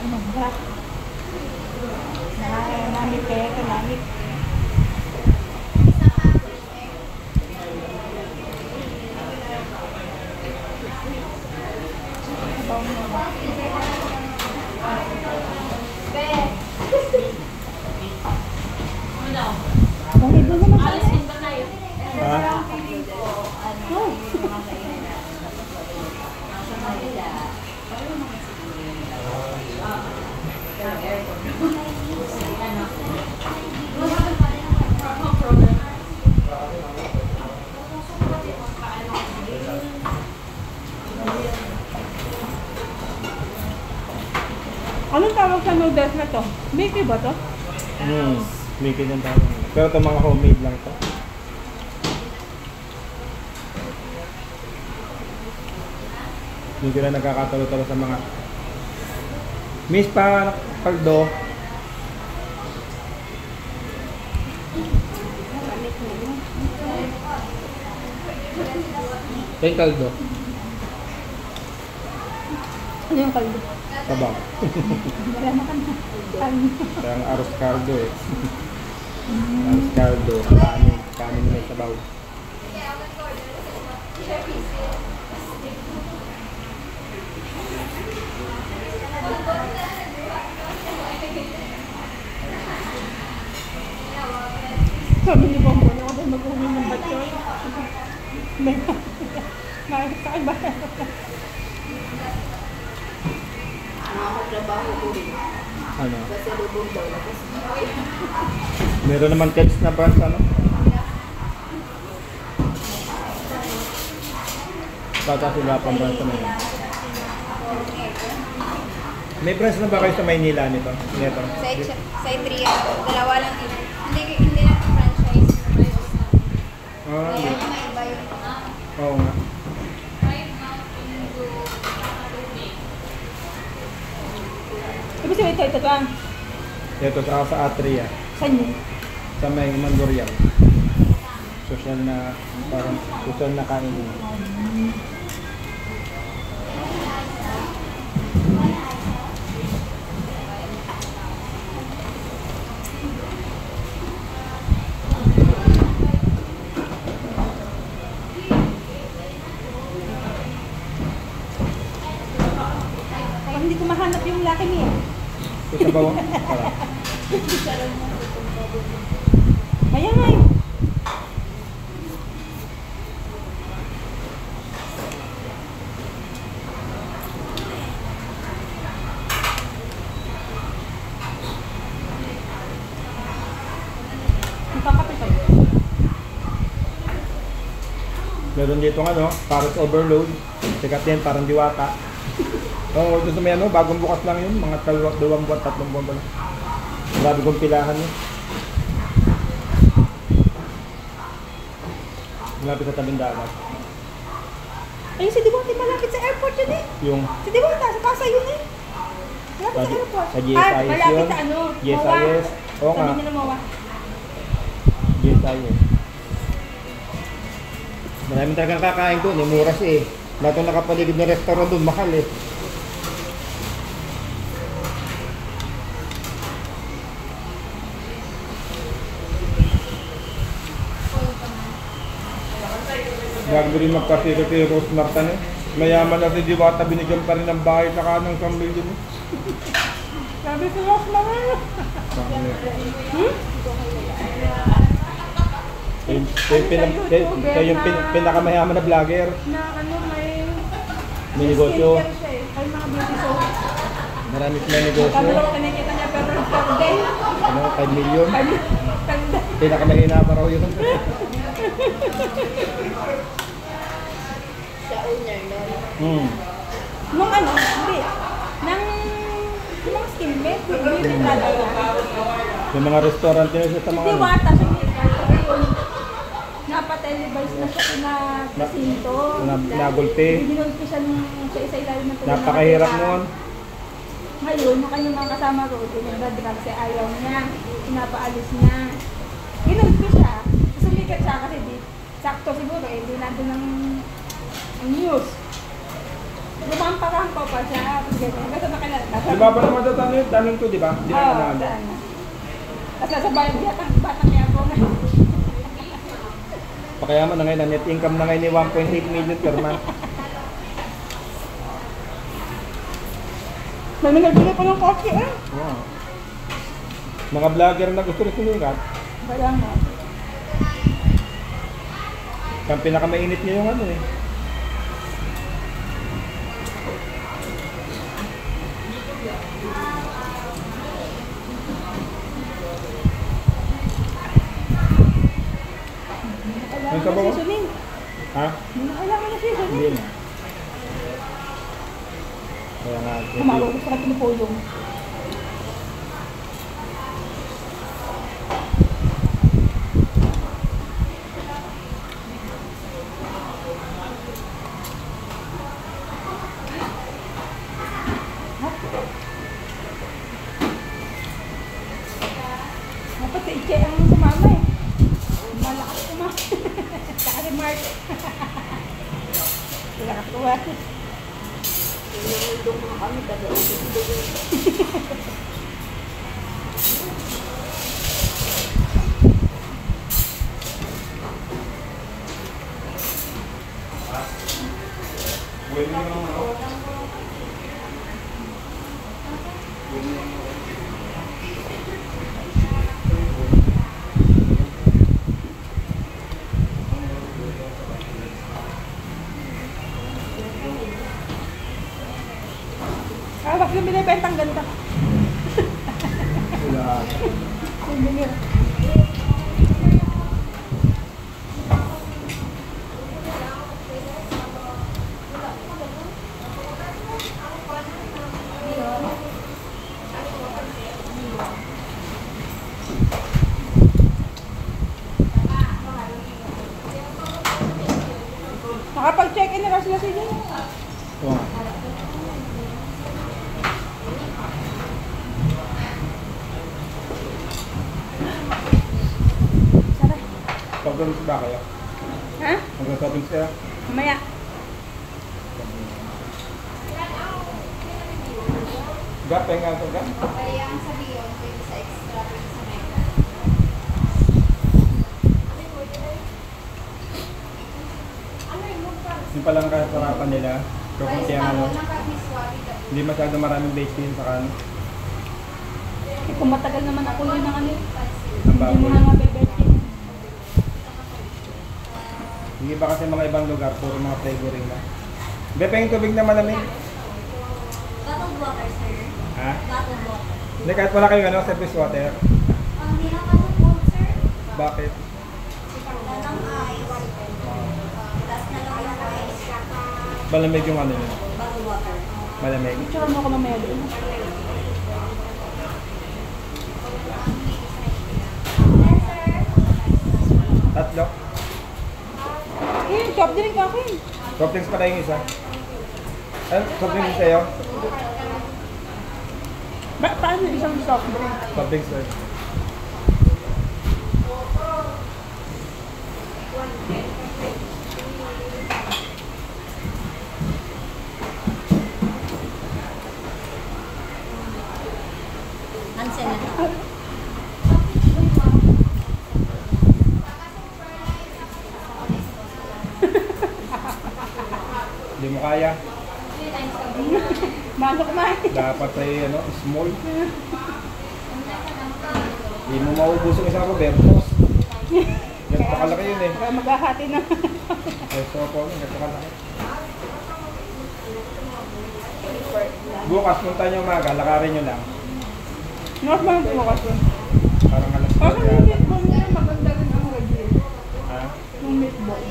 Magrat. Namit kaya ito, namit. Kung iba naman tayo. Ha? Anong tawag sa noodles na to? Mickey ba to? Mickey yung tawag. Pero ito mga homemade lang to. Hindi ko na nagkakatalo-talo sa mga Miss pa kaldo. Ito yung kaldo. Ano yung kaldo? Sabaw. Wala na ka na. Kaya ang arroz caldo eh. Arroz caldo. Kanin. Kanin may sabaw. Sabi ni Bongo, ako din mag-uwi ng batchoy. Nakakit sa akin ba? Trabaho ko rin. Ano? Kasi lubog daw. Meron naman kids na branch ano? Bata sila pang branch na yun. May branch na ba kayo sa Maynila nito? Nito? Sa Itria, dalawa lang dito. Hindi na franchise. Ah, Kaya may iba yun. oo nga. Ibig sabihin ito lang. Ito sa Atria. Saan yun? Sa may Mandorian. Social na, parang social na kainin. Parang hindi ko mahanap yung laki niya. Ito ba? Parang. Kaya nga yun. Magkakape kayo. Meron dito ng ano, Paris Overload. Sikat din, parang diwata. Oo, ito sa may ano, bagong bukas lang yun. Mga 2 buwan, 3 buwan pa lang. Grabe kong pilahan yun. Malapit sa tabing dagat. Ayun si Diwata malapit sa airport yun eh. Yung Si Diwata, sa Pasay yun eh. Malapit sa airport. sa GSIS malapit yun. sa ano? GSIS. Oo nga. Sabi nila Mawa. GSIS. Maraming talagang kakain doon eh. Mura siya eh. Lahat ng nakapaligid na restaurant doon, mahal eh. Gago rin magpasiro kay Rose Martan eh. Mayaman na si Diwata, binigyan pa rin ng bahay sa kanang 1 million eh. Sabi si Ross naman. Yung pinakamayaman na vlogger. Na ano May negosyo. skincare siya eh. Ay mga beauty soap. Marami sila negosyo. Sabi ko kinikita niya per day. Ano, 5 million. Tanda. Pinakamahina pa raw yun. Sa owner, no? Nung ano, hindi. Nang mga skincare, beauty product. May mga restaurant din siya sa mga ano. Diwata siya yun. Napatelevise na siya na kasinto. Nagulpi. Ginulpi siya nung sa isa-ilalim ng tulong. Napakahirap noon. Ngayon, yung kanyang mga kasama ko, nagdadrug siya, ayaw niya, pinapaalis niya. Ginulpi siya, sumikat siya kasi di, sakto siguro, eh, di natin ang news. Lumampakan ko pa siya. Ganyan. Kasi makilala. Di ba pa naman ito tanong to, di ba? Di Oo, naman saan na. Kasi sa bayan, batang kaya po nga. Pakayaman na ngayon, na net income na ngayon ni 1.8 million per month. May nagpili pa ng kotse eh. Wow. Mga vlogger na gusto rin sumikat. Kaya nga. Ang pinakamainit niya yung ano eh. Kailangan May sabaw? na seasoning. Ha? Hindi na kailangan na seasoning. Hindi na. Kaya nga. Kumaro ko sa pinupulong. Dapat si Iche ang sumama eh. Malakas sumama. Saka si Mark. Nakakawa. Doon mga kami taga. Ah, bakit yung binibentang ganda? Wala. Souvenir. Nakapag-check-in na kasi sila. Oo. Sarap. Pag-drinks ba kayo? Ha? Mag-shopping sila? Mamaya. Gapeng nga ito, gap. Kaya ang sabi yun, 20 sa extra, 20 sa mega. Yung palang kasarapan nila. Kapag kaya ano, hindi masyado maraming base din sa kan. Eh, kung matagal naman ako yun ng ano, Ang hindi mo baboy. na nga bebete. Hindi ba kasi mga ibang lugar, puro mga flavoring na. Bepeng tubig na malamig. Bottled water, sir. Ha? Bottled water. Hindi, kahit wala kayong ano, surface water. Hindi na bottled water, sir. Bakit? Wala ng ice. Last na lang yung ice. Malamig yung ano yun. Bottled water. Malamig. Tsaka mo ako mamaya doon. Yes, sir. Tatlo. Eh, chop drink ako eh. Soft drinks pala yung isa. Ano? Soft drinks sa'yo? Paano isang soft drink? Soft drinks sir. Hansen na to. Hindi mo kaya. Manok na eh. Dapat ay ano, small. Hindi mo maubos yung isang Robertos. Ganito kalaki yun eh. Kaya maghahati na. Gusto ko, ganito kalaki. Bukas, punta nyo umaga, lakarin nyo lang. Mas mahal ko kasi. Parang alas Parang 12 yung yata. meatball nila, maganda rin ang review. Ha? Yung meatball.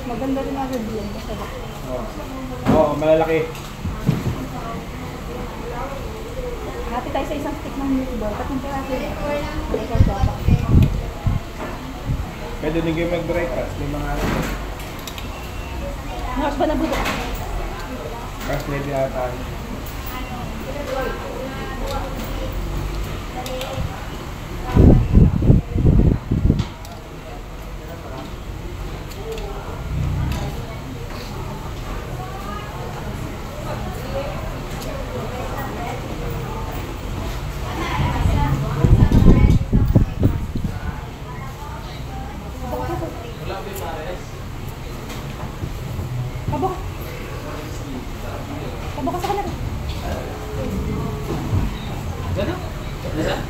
Maganda rin ang review. Masarap. Oo. Oo, malalaki. Hati tayo sa isang stick ng meatball. Tatlong piraso. Ikaw papa. Pwede din kayo mag-breakfast. May mga ano. Mas ba nabubukas? Fast lady ata. Bukas ka na rin. Gano'n? Gano'n?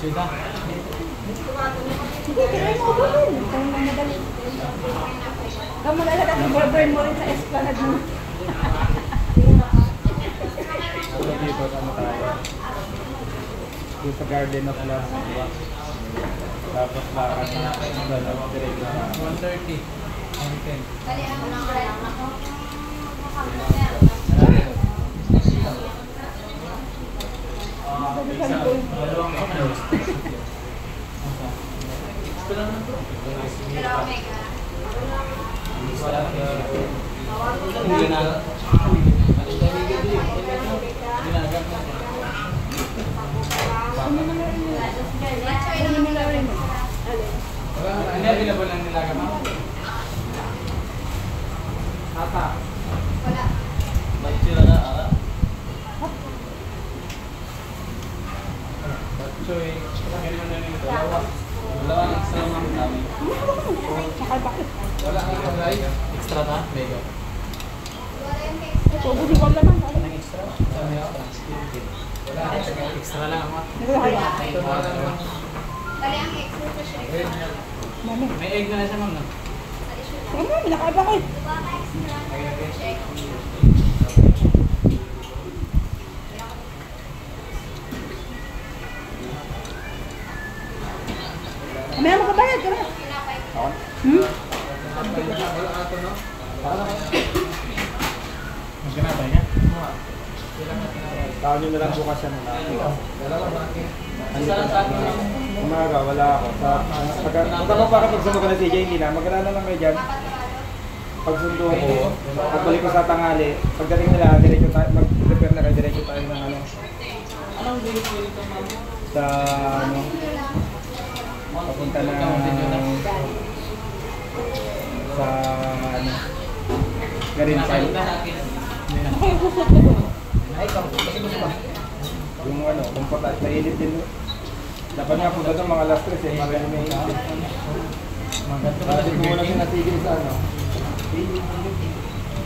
Sudah. Hindi, kailangan mo ba yun? Kaya mo madali. Kaya mo lalagay ang burn mo rin sa esplanade mo. Dito, ano tayo? Dito sa Garden of Love. Tapos lakad na diretso na. 130. 110. Dali ang number. Dalawa mega. Ano mo na rin? Hindi available lang nilaga mo. Ata. Wala. Magtira na ara. Choy, kailan na rin dalawa. Dalawa ng extra ng kami. Sakal bakit? Wala kang pagay. Extra na? Mega. Wala yung mix. Ito, buti ko naman. Anong extra? Wala, extra lang ako. Nagkakaya. Ito wala naman. Dali ang extra sa shake. Mami. May egg na siya ma'am no? Sige mo, minakaiba ko eh. Diba ka extra? Shake. Mamaya makabayad ka na. Pinapay. Ako? Hmm? Magkanapay niya? Tawag nyo na lang bukas yan. Dalawa ba? Andito na. Umaga, wala ako. Punta ko para pagsundo ka na TJ, hindi na. Magkala na lang kayo dyan. Pagsundo ko, pagbalik ko sa tangali, pagdating nila, diretso tayo, mag-prepare na kayo, diretso tayo ng ano. Anong bilis mo dito ma'am? Sa ano, papunta na sa ano, Garinsay. Ako yung susot ko doon. Yung ano, komportable, mainit din. Dapat nga punta doon mga last 3 eh, marami may init. Kasi kung wala sinatigil sa ano.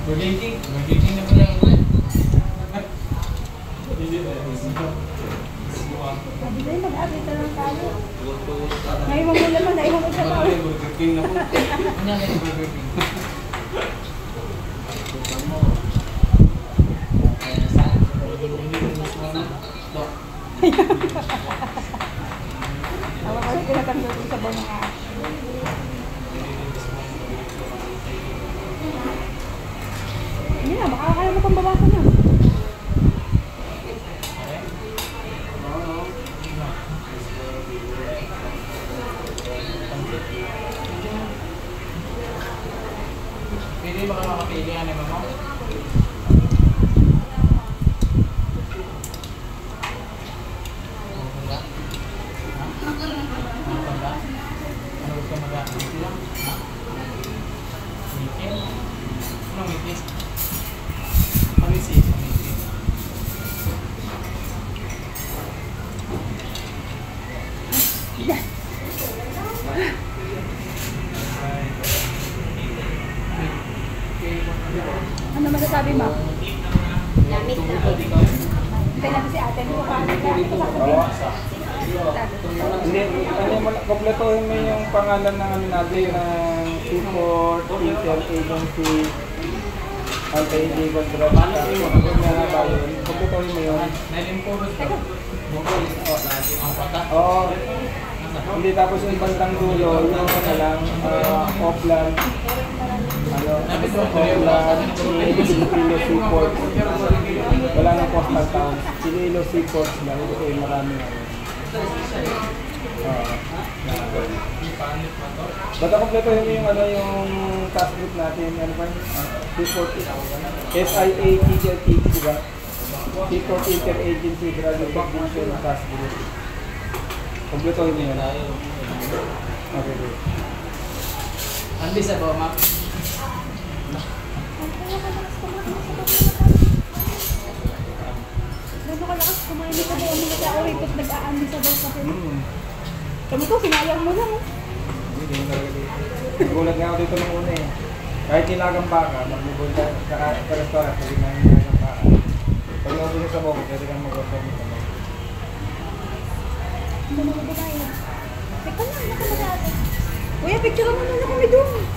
Burger King na pala. Sabi tayo, mag-abit na lang tayo. Naiwan mo naman, naiwan mo sa tao. Burger King na po. Ano yan yung Burger King? Ako kasi tinatanggal ko sa bawang nga. Hindi na, makakakaya mo pang bawasan yan. Pwede ba ka makapili yan eh, mama? Ano gusto mo ba? Mickey? Anong Mickey? Pamisi. Ano masasabi mo? Lamit na. Hintay natin si ate. Hindi ko pa Oo. Hindi, ano mo, kompletohin mo yung pangalan ng ano natin, ng Seaport Intel Agency, Anti-Illegal Drug Kung nga ba yun, kompletohin mo yun. Nalimpuros ka. Bukol. Ang pata. Oo. Hindi, tapos yung bandang dulo, yung ano lang, Oakland, ano, Oakland, Iloilo Seaports. Wala nang coastal towns. Iloilo Seaports lang, kasi marami ano. Basta kompletuhin mo yung ano, yung task group natin, ano ba yun? Seaport, SIATGT, diba? Seaport Interagency Drug Interdiction Task Group. Kompletuhin mo yun. Okay, good. Andi sa bawah, ma'am. Gano'n kalakas kumain ka ba yung mga tao rito at nag-aandi sa daw kasi. Kami ko, sinayang mo lang. Hindi mo talaga dito. Nagulat nga ako dito nung una eh. Kahit nilagang baka, magbubol ka sa restaurant, pwede na yung nilagang baka. Pag naubos yung sabaw, pwede kang mag-order mo sabaw. Ano mo ba tayo? Teka lang, nakalala. Kuya, picture mo na kami doon.